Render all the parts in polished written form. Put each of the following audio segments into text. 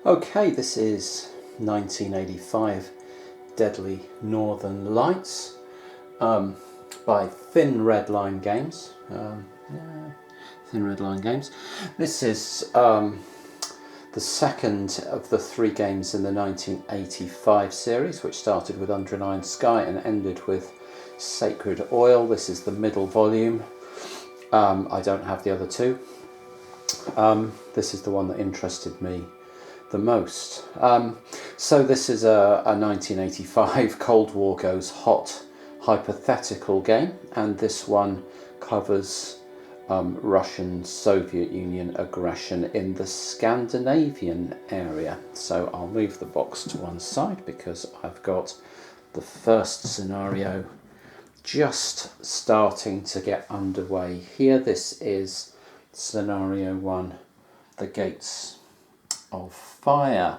Okay, this is 1985 Deadly Northern Lights by Thin Red Line Games. Thin Red Line Games. This is the second of the three games in the 1985 series, which started with Under an Iron Sky and ended with Sacred Oil. This is the middle volume. I don't have the other two. This is the one that interested me the most. So this is a 1985 Cold War Goes Hot hypothetical game, and this one covers Russian-Soviet Union aggression in the Scandinavian area. So I'll move the box to one side because I've got the first scenario just starting to get underway here. This is scenario 1, the Gates of Fire.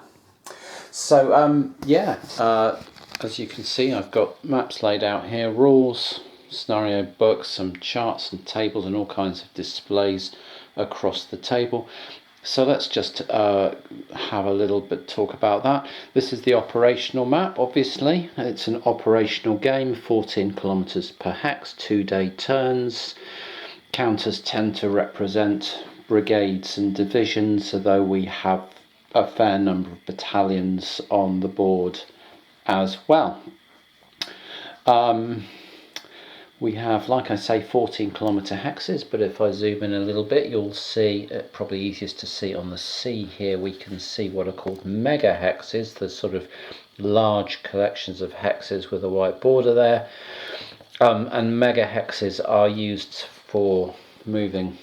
So as you can see, I've got maps laid out here, rules, scenario books, some charts and tables and all kinds of displays across the table. So let's just have a little bit talk about that. This is the operational map. Obviously it's an operational game, 14 kilometers per hex, 2-day turns. Counters tend to represent brigades and divisions, although we have a fair number of battalions on the board as well. We have, like I say, 14 kilometer hexes, but if I zoom in a little bit, you'll see, probably easiest to see on the C here, we can see what are called mega hexes, the sort of large collections of hexes with a white border there. And mega hexes are used for moving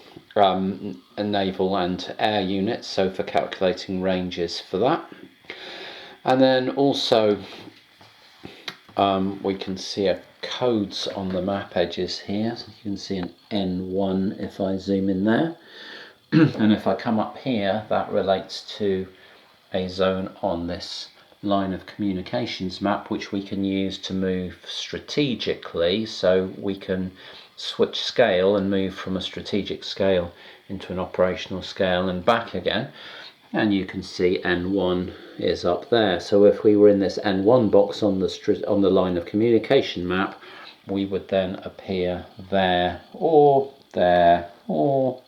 naval and air units, so for calculating ranges for that. And then also we can see codes on the map edges here. So you can see an N1 if I zoom in there. And if I come up here, that relates to a zone on this line of communications map, which we can use to move strategically. So we can switch scale and move from a strategic scale into an operational scale and back again. And you can see N1 is up there. So if we were in this N1 box on the line of communication map, we would then appear there or there or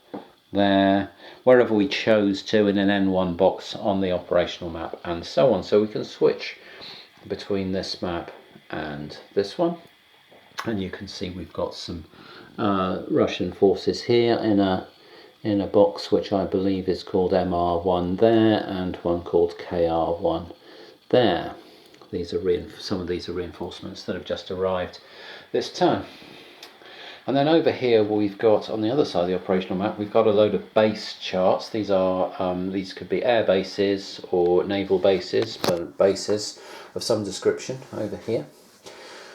there, wherever we chose to, in an N1 box on the operational map, and so on. So we can switch between this map and this one, and you can see we've got some Russian forces here in a box which I believe is called MR1 there, and one called KR1 there. These are some of these are reinforcements that have just arrived this turn. And then over here we've got, on the other side of the operational map, we've got a load of base charts. These are these could be air bases or naval bases, but bases of some description over here.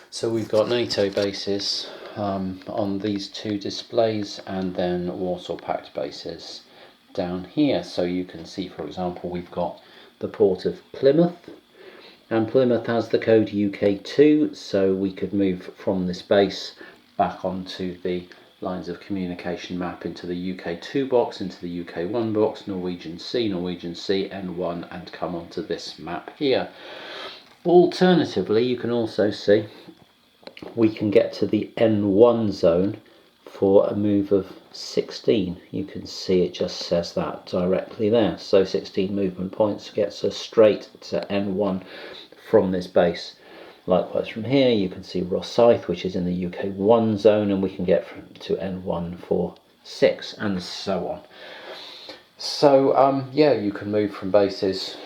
So we've got NATO bases on these two displays, and then Warsaw Pact bases down here. So you can see, for example, we've got the port of Plymouth, and Plymouth has the code UK2, so we could move from this base back onto the lines of communication map into the UK2 box, into the UK1 box, Norwegian C, N1, and come onto this map here. Alternatively, you can also see we can get to the N1 zone for a move of 16. You can see it just says that directly there. So 16 movement points gets us straight to N1 from this base. Likewise from here you can see Rosyth, which is in the UK1 zone, and we can get to N1 for 6, and so on. So yeah, you can move from bases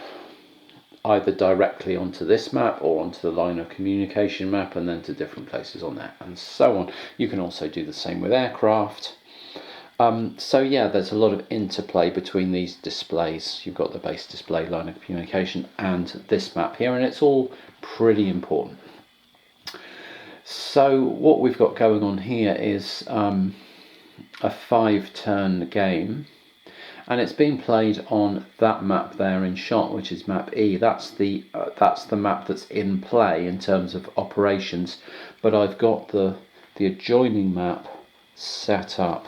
either directly onto this map or onto the line of communication map, and then to different places on there, and so on. You can also do the same with aircraft. So yeah, there's a lot of interplay between these displays. You've got the base display, line of communication, and this map here, and it's all pretty important. So what we've got going on here is a 5-turn game, and it's being played on that map there in shot, which is map E. That's the map that's in play in terms of operations, but I've got the adjoining map set up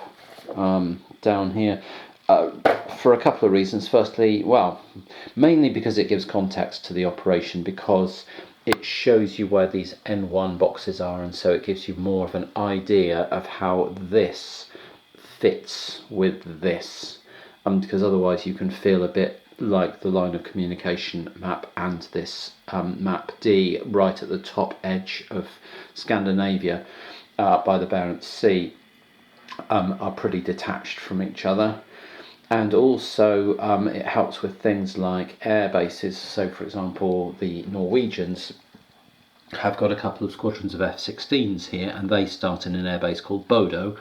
down here. for a couple of reasons. Firstly, well, mainly because it gives context to the operation, because it shows you where these N1 boxes are, and so it gives you more of an idea of how this fits with this, because otherwise you can feel a bit like the line of communication map and this map D right at the top edge of Scandinavia by the Barents Sea are pretty detached from each other. And also it helps with things like air bases. So for example, the Norwegians have got a couple of squadrons of F-16s here, and they start in an airbase called Bodo,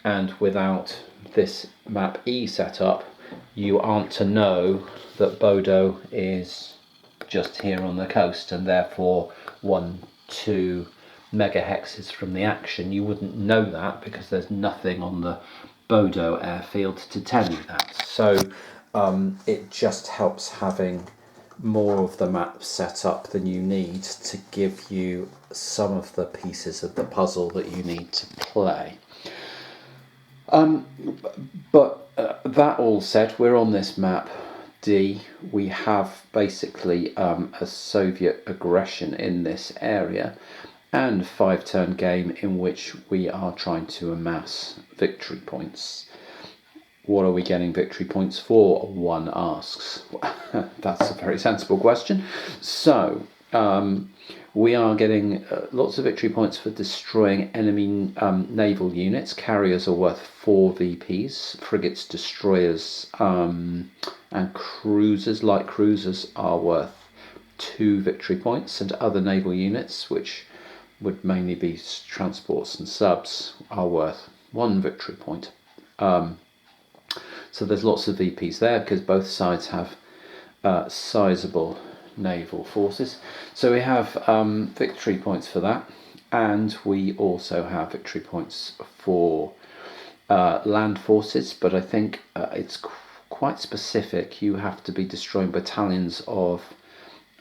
and without this map E set up, you aren't to know that Bodo is just here on the coast, and therefore 1-2 megahexes from the action. You wouldn't know that because there's nothing on the Bodo airfield to tell you that. So it just helps having more of the map set up than you need to give you some of the pieces of the puzzle that you need to play. But that all said, we're on this map D. We have basically a Soviet aggression in this area, and a 5-turn game in which we are trying to amass victory points. What are we getting victory points for? One asks. That's a very sensible question. So we are getting lots of victory points for destroying enemy naval units. Carriers are worth 4 VPs. Frigates, destroyers and cruisers, light cruisers, are worth 2 victory points, and other naval units, which would mainly be transports and subs, are worth 1 victory point. So there's lots of VPs there because both sides have sizable naval forces. So we have victory points for that, and we also have victory points for land forces, but I think it's quite specific. You have to be destroying battalions of,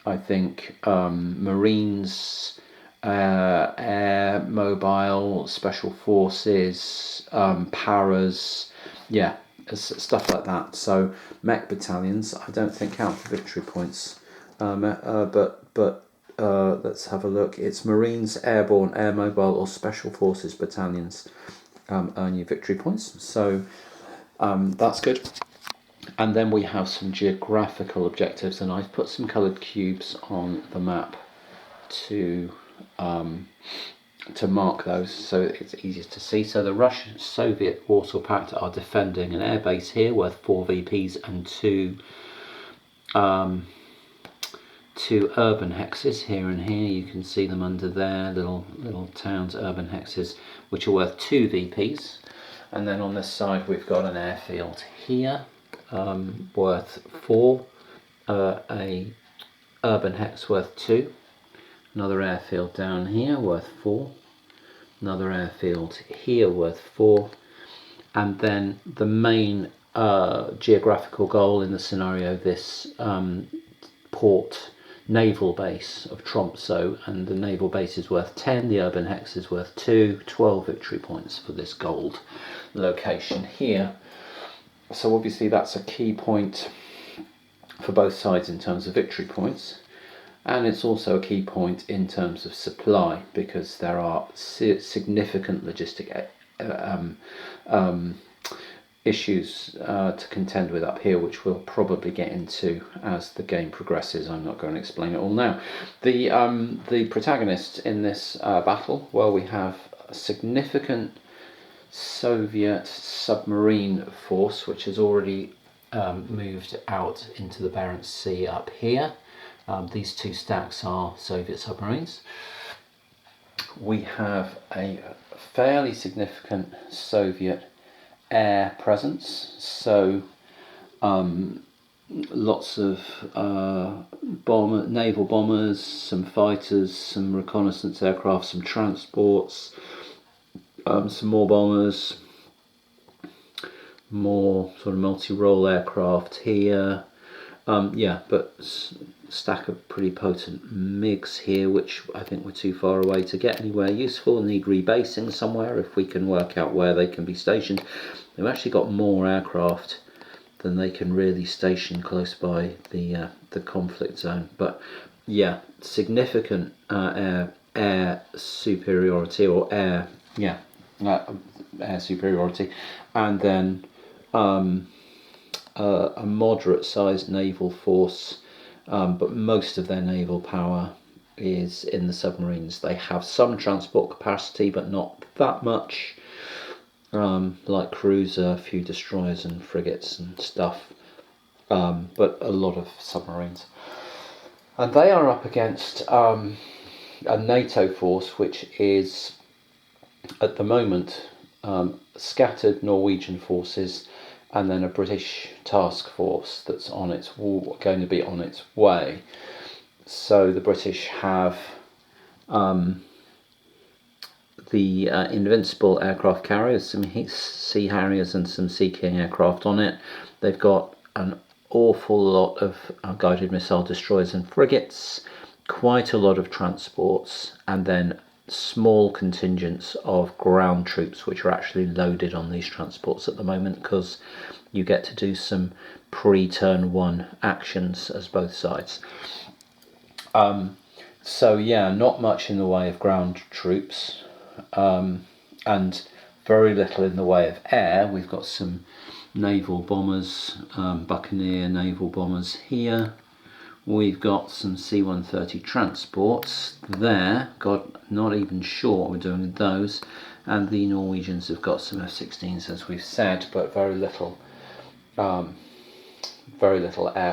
I think, Marines, air, mobile, special forces, paras, yeah, stuff like that. So mech battalions, I don't think count for victory points, but let's have a look. It's Marines, airborne, air mobile, or special forces battalions earn you victory points. So that's good. And then we have some geographical objectives, and I've put some coloured cubes on the map to mark those so it's easier to see. So the Russian, Soviet, Warsaw Pact are defending an airbase here worth 4 VPs and 2 urban hexes here and here. You can see them under there, little towns, urban hexes, which are worth 2 VPs. And then on this side we've got an airfield here worth 4, a urban hex worth 2, another airfield down here worth 4, another airfield here worth 4, and then the main geographical goal in the scenario, this port naval base of Tromsø, and the naval base is worth 10, the urban hex is worth 2, 12 victory points for this gold location here. So obviously that's a key point for both sides in terms of victory points, and it's also a key point in terms of supply, because there are significant logistic issues to contend with up here, which we'll probably get into as the game progresses. I'm not going to explain it all now. The protagonists in this battle, well, we have a significant Soviet submarine force which has already moved out into the Barents Sea up here. These 2 stacks are Soviet submarines. We have a fairly significant Soviet air presence, so lots of naval bombers, some fighters, some reconnaissance aircraft, some transports, some more bombers, more sort of multi-role aircraft here. Yeah, but stack of pretty potent MiGs here, which I think we're too far away to get anywhere useful. Need rebasing somewhere if we can work out where they can be stationed. They've actually got more aircraft then they can really station close by the conflict zone. But yeah, significant air superiority, or air superiority, and then a moderate sized naval force, but most of their naval power is in the submarines. They have some transport capacity, but not that much, like cruiser, a few destroyers and frigates and stuff, but a lot of submarines. And they are up against a NATO force which is at the moment scattered Norwegian forces, and then a British task force that's going to be on its way. So the British have the Invincible aircraft carriers, some Sea Harriers and some Sea King aircraft on it. They've got an awful lot of guided missile destroyers and frigates, quite a lot of transports, and then small contingents of ground troops which are actually loaded on these transports at the moment, because you get to do some pre-turn one actions as both sides. So yeah, not much in the way of ground troops, and very little in the way of air. We've got some naval bombers, Buccaneer naval bombers here. We've got some C-130 transports there. God, not even sure what we're doing with those. And the Norwegians have got some F-16s, as we've said, but very little air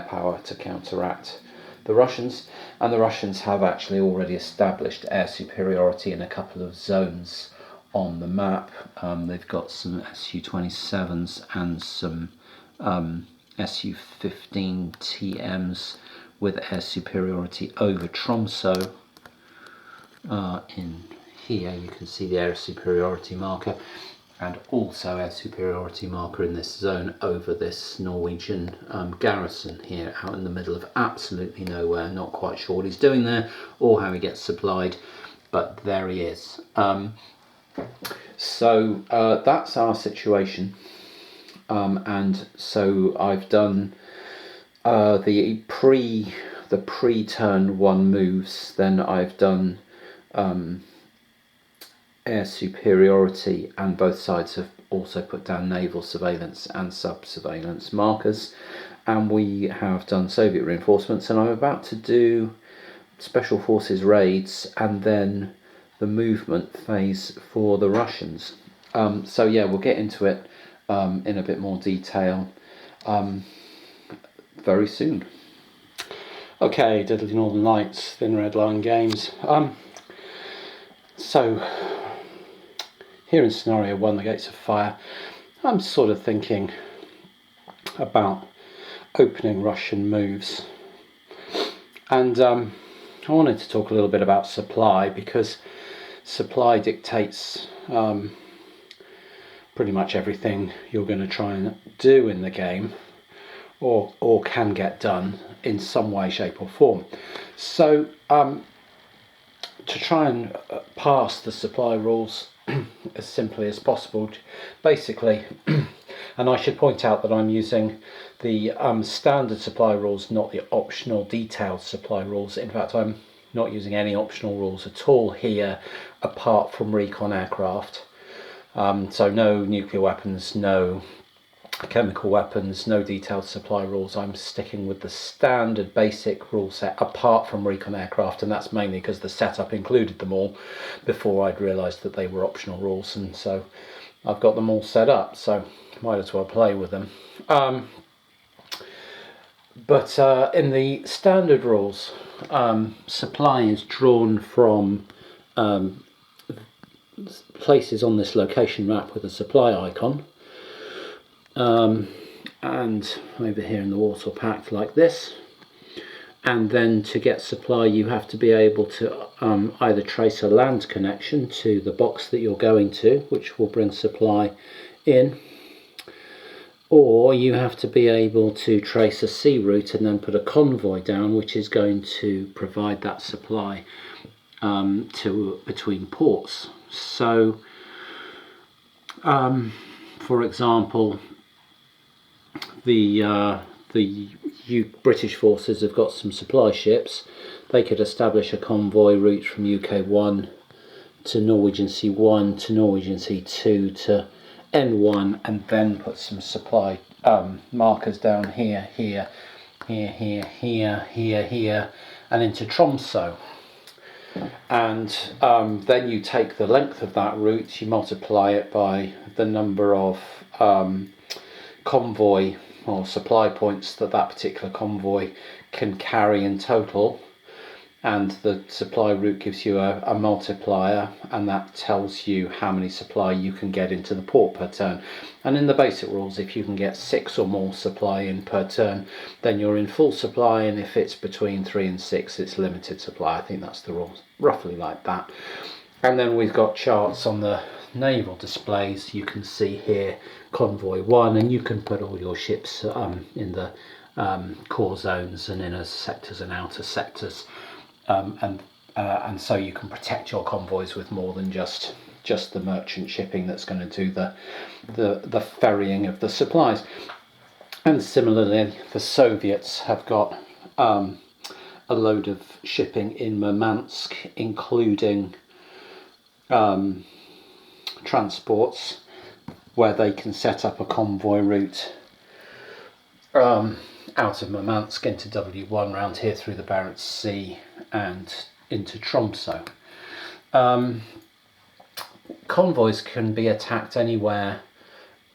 power to counteract the Russians. And the Russians have actually already established air superiority in a couple of zones on the map. They've got some Su-27s and some Su-15 TMs with air superiority over Tromsø. In here you can see the air superiority marker, and also air superiority marker in this zone over this Norwegian garrison here out in the middle of absolutely nowhere. Not quite sure what he's doing there or how he gets supplied, but there he is. So that's our situation, and so I've done the pre-turn one moves. Then I've done air superiority, and both sides have also put down naval surveillance and sub-surveillance markers, and we have done Soviet reinforcements, and I'm about to do special forces raids and then the movement phase for the Russians. So yeah, we'll get into it in a bit more detail very soon. Okay, Diddley Northern Lights, Thin Red Line Games. So here in scenario 1, the Gates of Fire, I'm sort of thinking about opening Russian moves, and I wanted to talk a little bit about supply, because supply dictates pretty much everything you're going to try and do in the game, or can get done in some way, shape or form. So to try and pass the supply rules as simply as possible, basically, and I should point out that I'm using the standard supply rules, not the optional detailed supply rules. In fact, I'm not using any optional rules at all here apart from recon aircraft. So no nuclear weapons, no chemical weapons, no detailed supply rules. I'm sticking with the standard basic rule set apart from recon aircraft, and that's mainly because the setup included them all before I'd realised that they were optional rules, and so I've got them all set up, so might as well play with them. But in the standard rules, supply is drawn from places on this location map with a supply icon, and over here in the Warsaw Pact like this. And then to get supply you have to be able to either trace a land connection to the box that you're going to, which will bring supply in, or you have to be able to trace a sea route and then put a convoy down, which is going to provide that supply between ports. So for example, British forces have got some supply ships. They could establish a convoy route from UK1 to Norwegian Sea 1 to Norwegian Sea 2 to N1, and then put some supply markers down here, here, here, here, here, here, here, and into Tromsø. And then you take the length of that route, you multiply it by the number of convoy or supply points that particular convoy can carry in total, and the supply route gives you a multiplier, and that tells you how many supply you can get into the port per turn. And in the basic rules, if you can get 6 or more supply in per turn, then you're in full supply, and if it's between 3 and 6, it's limited supply. I think that's the rules, roughly like that. And then we've got charts on the naval displays. You can see here convoy 1, and you can put all your ships in the core zones and inner sectors and outer sectors. And so you can protect your convoys with more than just the merchant shipping that's going to do the ferrying of the supplies. And similarly, the Soviets have got a load of shipping in Murmansk, including transports, where they can set up a convoy route out of Murmansk into W1 round here through the Barents Sea and into Tromsø. Convoys can be attacked anywhere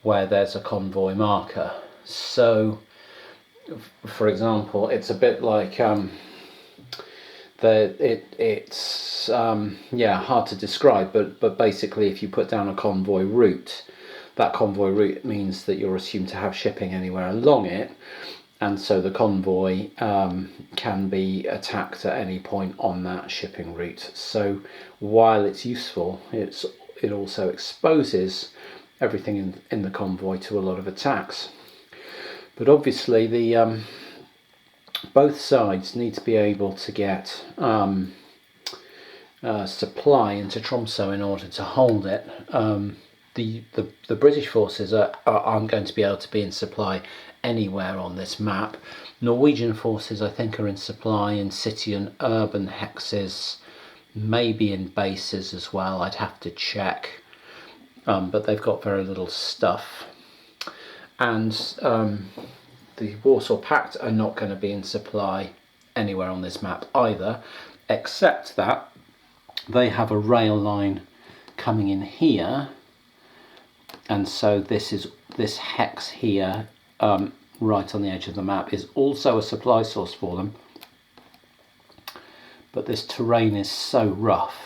where there's a convoy marker. So, for example, it's a bit like it's hard to describe, but basically, if you put down a convoy route, that convoy route means that you're assumed to have shipping anywhere along it, and so the convoy can be attacked at any point on that shipping route. So while it's useful, it also exposes everything in the convoy to a lot of attacks. But obviously the both sides need to be able to get supply into Tromsø in order to hold it. The British forces aren't going to be able to be in supply anywhere on this map. Norwegian forces, I think, are in supply in city and urban hexes, maybe in bases as well. I'd have to check, but they've got very little stuff. And the Warsaw Pact are not going to be in supply anywhere on this map either, except that they have a rail line coming in here, and so this hex here, right on the edge of the map, is also a supply source for them. But this terrain is so rough,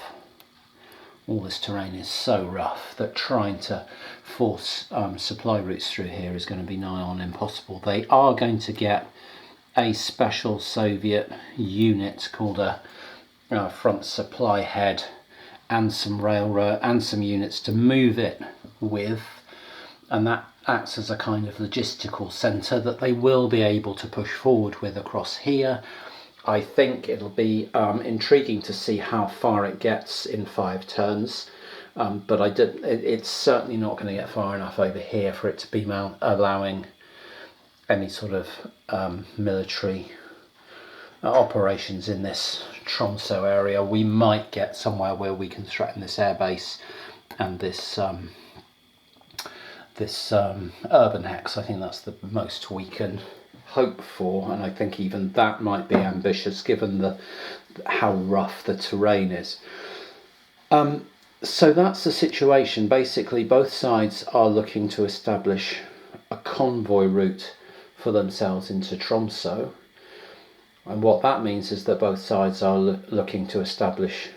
all this terrain is so rough, that trying to force supply routes through here is going to be nigh on impossible. They are going to get a special Soviet unit called a front supply head and some railroad and some units to move it with, and that acts as a kind of logistical centre that they will be able to push forward with across here. I think it'll be intriguing to see how far it gets in 5 turns, but it's certainly not going to get far enough over here for it to be allowing any sort of military operations in this Tromsø area. We might get somewhere where we can threaten this airbase and this urban hex. I think that's the most we can hope for, and I think even that might be ambitious given how rough the terrain is. So that's the situation. Basically, both sides are looking to establish a convoy route for themselves into Tromsø, and what that means is that both sides are looking to establish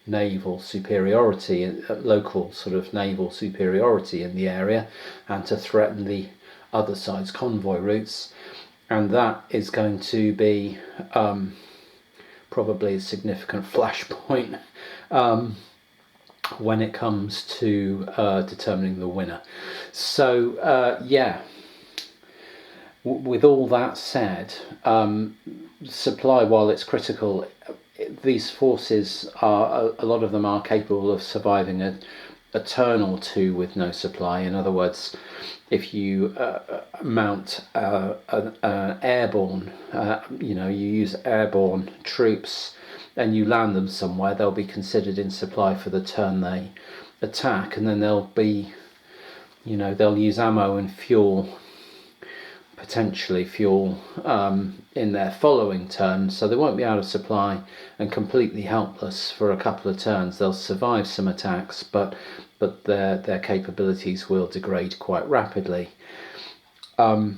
naval superiority, local sort of naval superiority in the area, and to threaten the other side's convoy routes. And that is going to be probably a significant flashpoint when it comes to determining the winner. So with all that said, supply, while it's critical, these forces a lot of them are capable of surviving a turn or two with no supply. In other words, if you mount an airborne, you use airborne troops and you land them somewhere, they'll be considered in supply for the turn they attack, and then they'll use ammo and fuel, potentially fuel, in their following turn, so they won't be out of supply and completely helpless for a couple of turns. They'll survive some attacks, but their capabilities will degrade quite rapidly. But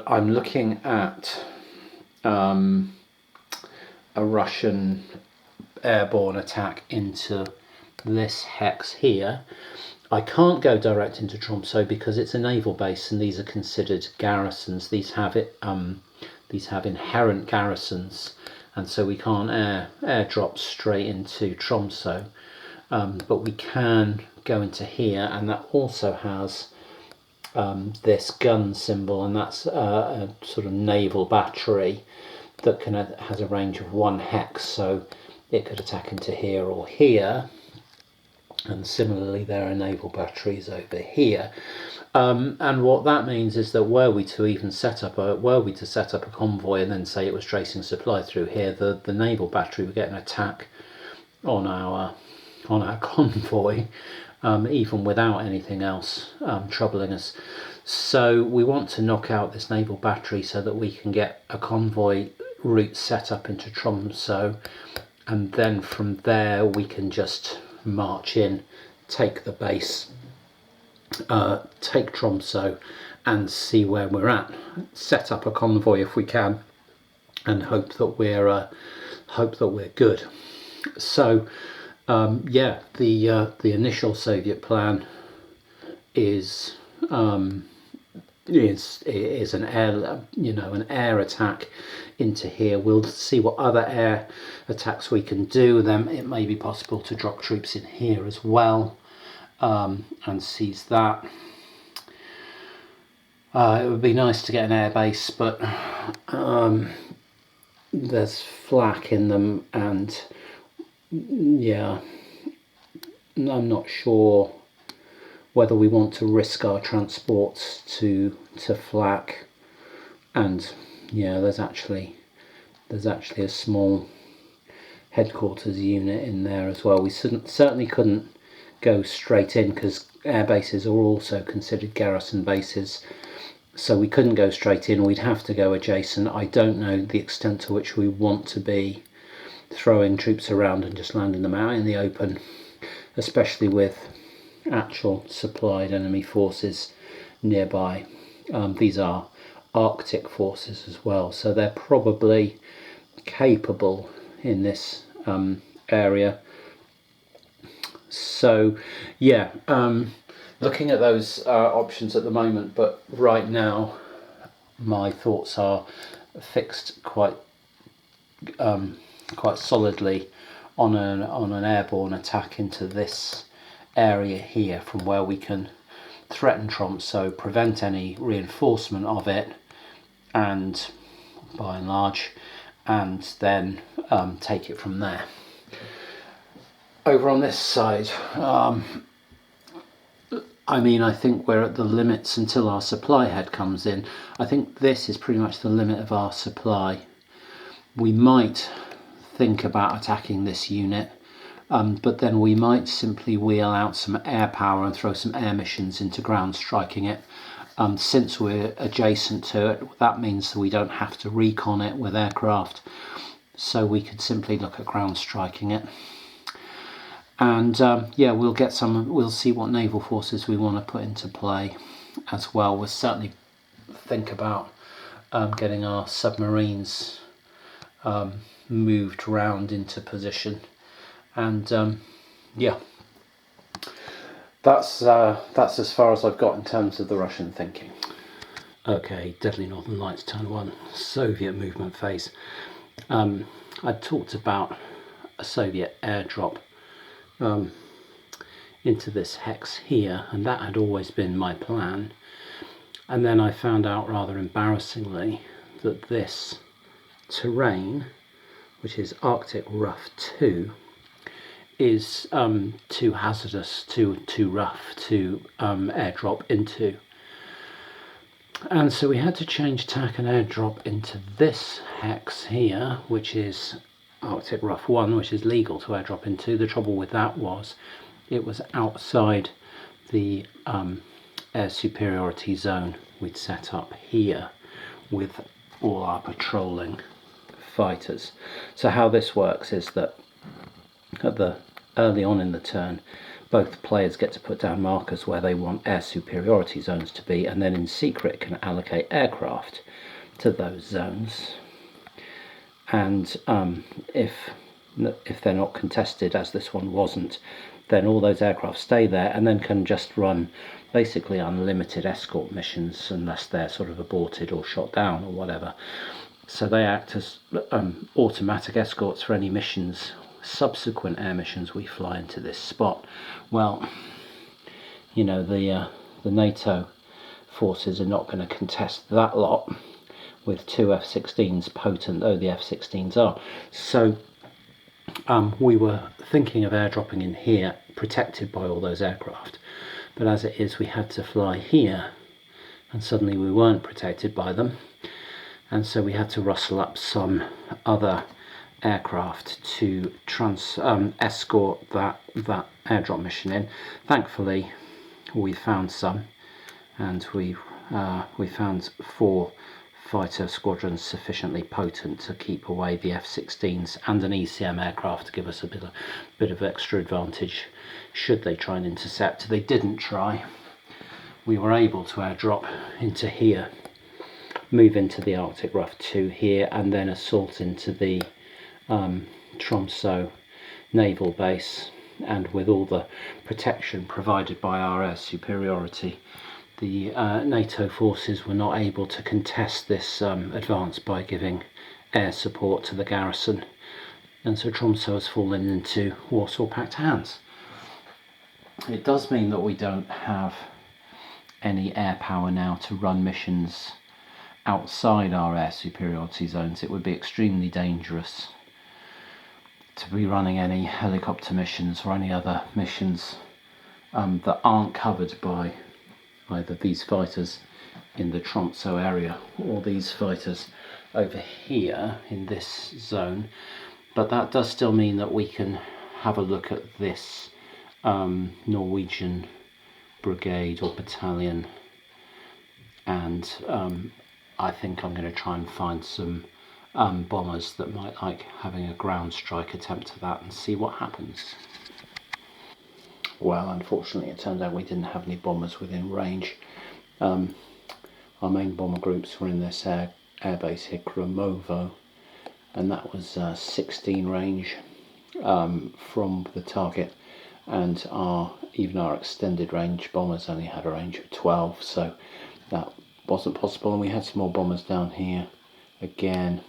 I'm looking at a Russian airborne attack into this hex here. I can't go direct into Tromsø because it's a naval base and these are considered garrisons. These have inherent garrisons, and so we can't airdrop straight into Tromsø. But we can go into here, and that also has this gun symbol, and that's a sort of naval battery that has a range of 1 hex, so it could attack into here or here. And similarly, there are naval batteries over here. And what that means is that were we to set up a convoy and then say it was tracing supply through here, the naval battery would get an attack on our convoy, even without anything else troubling us. So we want to knock out this naval battery so that we can get a convoy route set up into Tromsø, and then from there we can just march in, take the base, take Tromsø, and see where we're at. Set up a convoy if we can, and hope that we're good. So the initial Soviet plan is an air attack into here. We'll see what other air attacks we can do. Then it may be possible to drop troops in here as well, and seize that. It would be nice to get an air base, but there's flak in them, and yeah, I'm not sure whether we want to risk our transports to flak. And yeah, there's actually a small headquarters unit in there as well. We certainly couldn't go straight in because air bases are also considered garrison bases, so we couldn't go straight in. We'd have to go adjacent. I don't know the extent to which we want to be throwing troops around and just landing them out in the open, especially with actual supplied enemy forces nearby. These are Arctic forces as well, so they're probably capable in this area. So yeah, looking at those options at the moment, but right now my thoughts are fixed quite solidly on an airborne attack into this area here, from where we can threaten Tromsø, prevent any reinforcement of it, and by and large, and then take it from there. Over on this side, I think we're at the limits until our supply head comes in. I think this is pretty much the limit of our supply. We might think about attacking this unit, but then we might simply wheel out some air power and throw some air missions into ground striking it. Since we're adjacent to it, that means that we don't have to recon it with aircraft, so we could simply look at ground striking it. And we'll see what naval forces we want to put into play as well. We'll certainly think about getting our submarines moved round into position, and that's as far as I've got in terms of the Russian thinking. Okay, Deadly Northern Lights Turn 1, Soviet movement phase. I talked about a Soviet airdrop into this hex here, and that had always been my plan. And then I found out rather embarrassingly that this terrain, which is Arctic Rough 2, is too hazardous, too rough to airdrop into. And so we had to change tack and airdrop into this hex here, which is Arctic Rough 1, which is legal to airdrop into. The trouble with that was it was outside the air superiority zone we'd set up here with all our patrolling fighters. So how this works is that early on in the turn, both players get to put down markers where they want air superiority zones to be, and then in secret can allocate aircraft to those zones. And if they're not contested, as this one wasn't, then all those aircraft stay there and then can just run basically unlimited escort missions unless they're sort of aborted or shot down or whatever. So they act as automatic escorts for any missions, subsequent air missions we fly into this spot. Well, you know, the NATO forces are not going to contest that lot with two F-16s, potent though the F-16s are. So we were thinking of airdropping in here, protected by all those aircraft. But as it is, we had to fly here, and suddenly we weren't protected by them. And so we had to rustle up some other aircraft to escort that airdrop mission in. Thankfully, we found some, and we found 4 fighter squadrons sufficiently potent to keep away the F-16s and an ECM aircraft to give us a bit of extra advantage should they try and intercept. They didn't try. We were able to airdrop into here, move into the Arctic Rough 2 here, and then assault into the Tromsø naval base. And with all the protection provided by our air superiority, the NATO forces were not able to contest this advance by giving air support to the garrison, and so Tromsø has fallen into Warsaw Pact hands. It does mean that we don't have any air power now to run missions outside our air superiority zones. It would be extremely dangerous to be running any helicopter missions or any other missions that aren't covered by either these fighters in the Tromsø area or these fighters over here in this zone. But that does still mean that we can have a look at this Norwegian brigade or battalion, and I think I'm going to try and find some bombers that might like having a ground strike attempt at that and see what happens. Well, unfortunately it turned out we didn't have any bombers within range. Our main bomber groups were in this airbase here, Kromovo, and that was 16 range from the target, and even our extended range bombers only had a range of 12, so that wasn't possible. And we had some more bombers down here again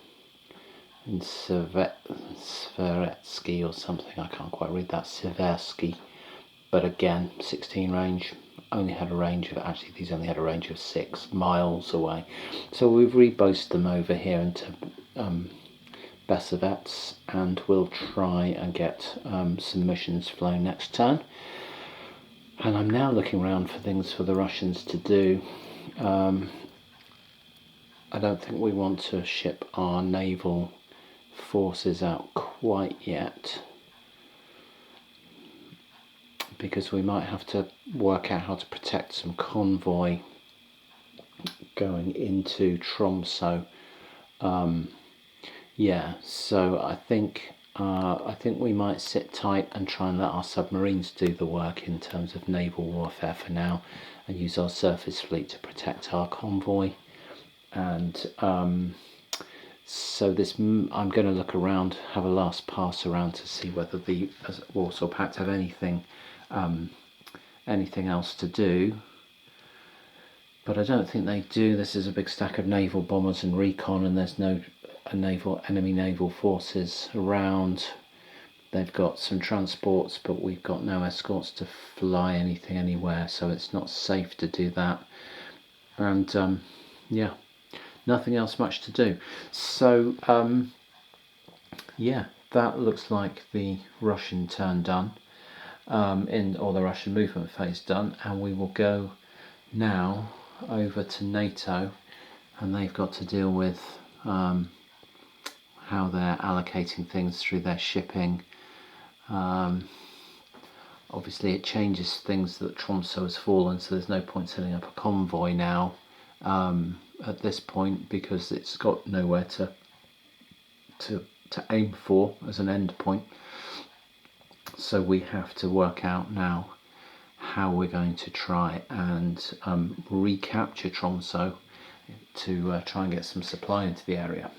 in Sveretsky or something, I can't quite read that, Seversky, but again 16 range, only had a range of, actually these only had a range of 6 miles away. So we've rebased them over here into Besovets, and we'll try and get some missions flown next turn. And I'm now looking around for things for the Russians to do. I don't think we want to ship our naval forces out quite yet, because we might have to work out how to protect some convoy going into Tromsø. Yeah, so I think we might sit tight and try and let our submarines do the work in terms of naval warfare for now, and use our surface fleet to protect our convoy. And so I'm going to look around, have a last pass around to see whether the Warsaw Pact have anything else to do. But I don't think they do. This is a big stack of naval bombers and recon, and there's no enemy naval forces around. They've got some transports, but we've got no escorts to fly anything anywhere, so it's not safe to do that. And yeah, nothing else much to do. So yeah, that looks like the Russian turn done, or the Russian movement phase done, and we will go now over to NATO, and they've got to deal with how they're allocating things through their shipping. Obviously it changes things that Tromsø has fallen, so there's no point setting up a convoy now at this point, because it's got nowhere to aim for as an end point. So we have to work out now how we're going to try and recapture Tromsø to try and get some supply into the area.